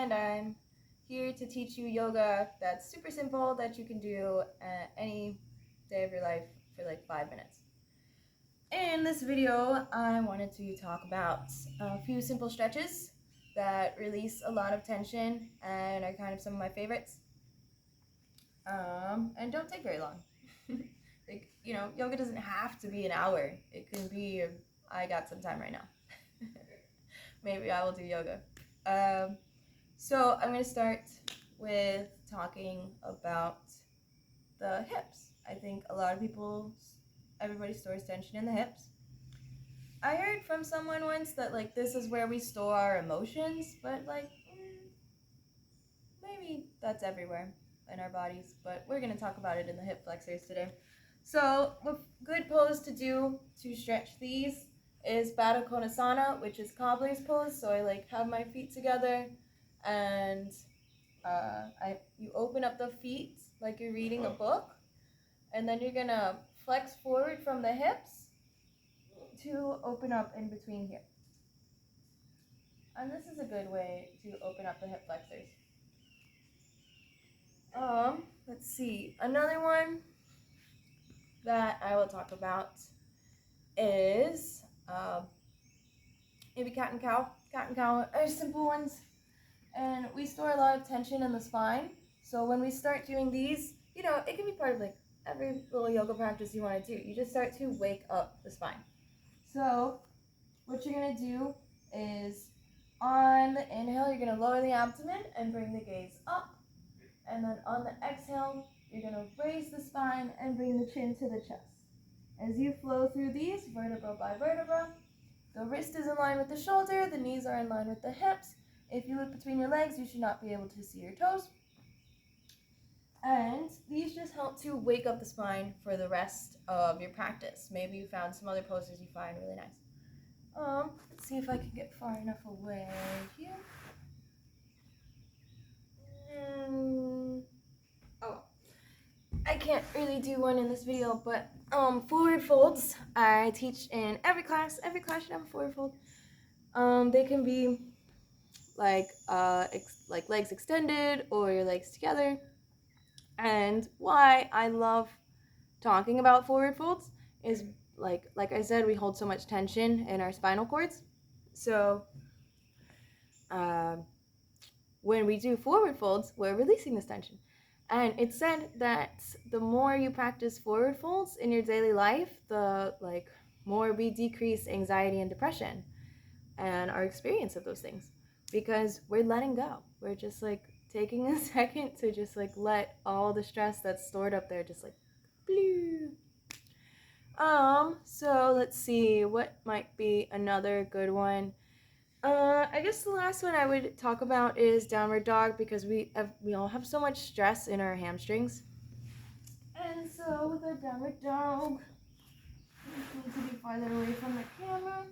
and I'm here to teach you yoga that's super simple that you can do any day of your life for like 5 minutes. In this video, I wanted to talk about a few simple stretches that release a lot of tension and are kind of some of my favorites. And don't take very long. Yoga doesn't have to be an hour. It can be, I got some time right now. Maybe I will do yoga. So I'm going to start with talking about the hips. I think a lot of everybody stores tension in the hips. I heard from someone once that this is where we store our emotions, but maybe that's everywhere in our bodies, but we're going to talk about it in the hip flexors today. So a good pose to do to stretch these is Baddha Konasana, which is cobbler's pose. So I have my feet together and you open up the feet like you're reading a book, and then you're gonna flex forward from the hips to open up in between here. And this is a good way to open up the hip flexors. Let's see. Another one that I will talk about is maybe cat and cow. Cat and cow are simple ones, and we store a lot of tension in the spine. So when we start doing these, it can be part of every little yoga practice you want to do. You just start to wake up the spine. So what you're going to do is on the inhale, you're going to lower the abdomen and bring the gaze up. And then on the exhale, you're going to raise the spine and bring the chin to the chest. As you flow through these, vertebra by vertebra, the wrist is in line with the shoulder, the knees are in line with the hips. If you look between your legs, you should not be able to see your toes. And these just help to wake up the spine for the rest of your practice. Maybe you found some other poses you find really nice. Let's see if I can get far enough away here. I can't really do one in this video, but forward folds I teach in every class. Every class should have a forward fold. They can be like legs extended or your legs together. And why I love talking about forward folds is like I said, we hold so much tension in our spinal cords. So when we do forward folds, we're releasing this tension. And it's said that the more you practice forward folds in your daily life, the more we decrease anxiety and depression and our experience of those things, because we're letting go. We're just taking a second to just let all the stress that's stored up there just blue. So let's see, what might be another good one. I guess the last one I would talk about is downward dog, because we all have so much stress in our hamstrings. And so with our downward dog, we just need to be farther away from the camera.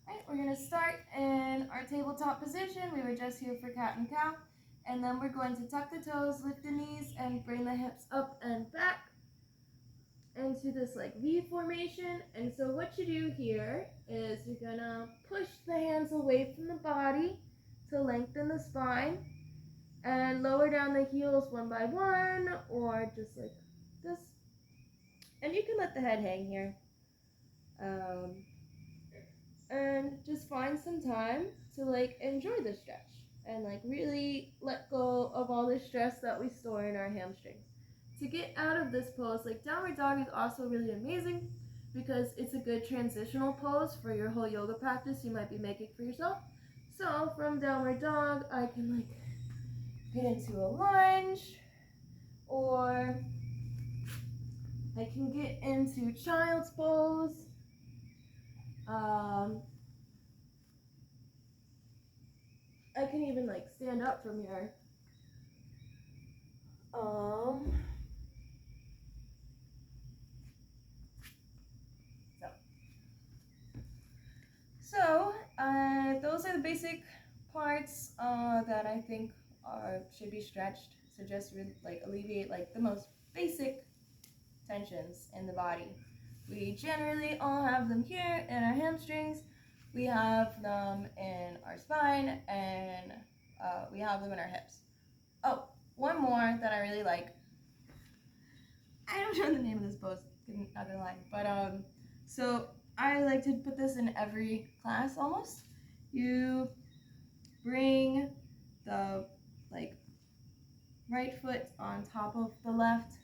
Alright, we're going to start in our tabletop position. We were just here for cat and cow. And then we're going to tuck the toes, lift the knees, and bring the hips up and back into this V formation. And so what you do here is you're gonna push the hands away from the body to lengthen the spine, and lower down the heels one by one, or just like this. And you can let the head hang here, and just find some time to enjoy the stretch and really let go of all the stress that we store in our hamstrings. To get out of this pose, downward dog is also really amazing because it's a good transitional pose for your whole yoga practice you might be making for yourself. So from downward dog, I can get into a lunge, or I can get into child's pose. I can even stand up from here. So those are the basic parts that I think should be stretched to just alleviate the most basic tensions in the body. We generally all have them here in our hamstrings. We have them in our spine and we have them in our hips. Oh, one more that I really like. I don't know the name of this pose, not gonna lie. But so I like to put this in every class almost. You bring the like right foot on top of the left,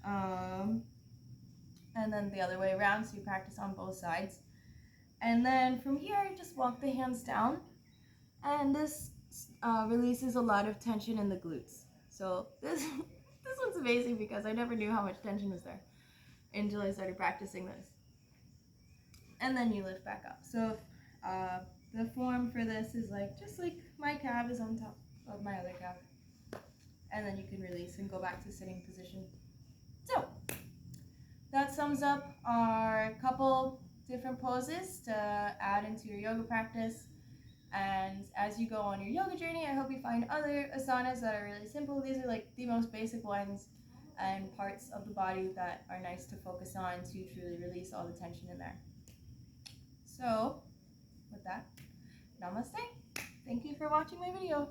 and then the other way around, so you practice on both sides. And then from here, you just walk the hands down, and this releases a lot of tension in the glutes. So this this one's amazing because I never knew how much tension was there until I started practicing this. And then you lift back up. So the form for this is like just like my calf is on top of my other calf, and then you can release and go back to sitting position. So that sums up our couple different poses to add into your yoga practice. And as you go on your yoga journey, I hope you find other asanas that are really simple. These are like the most basic ones and parts of the body that are nice to focus on to truly release all the tension in there. So with that, namaste. Thank you for watching my video.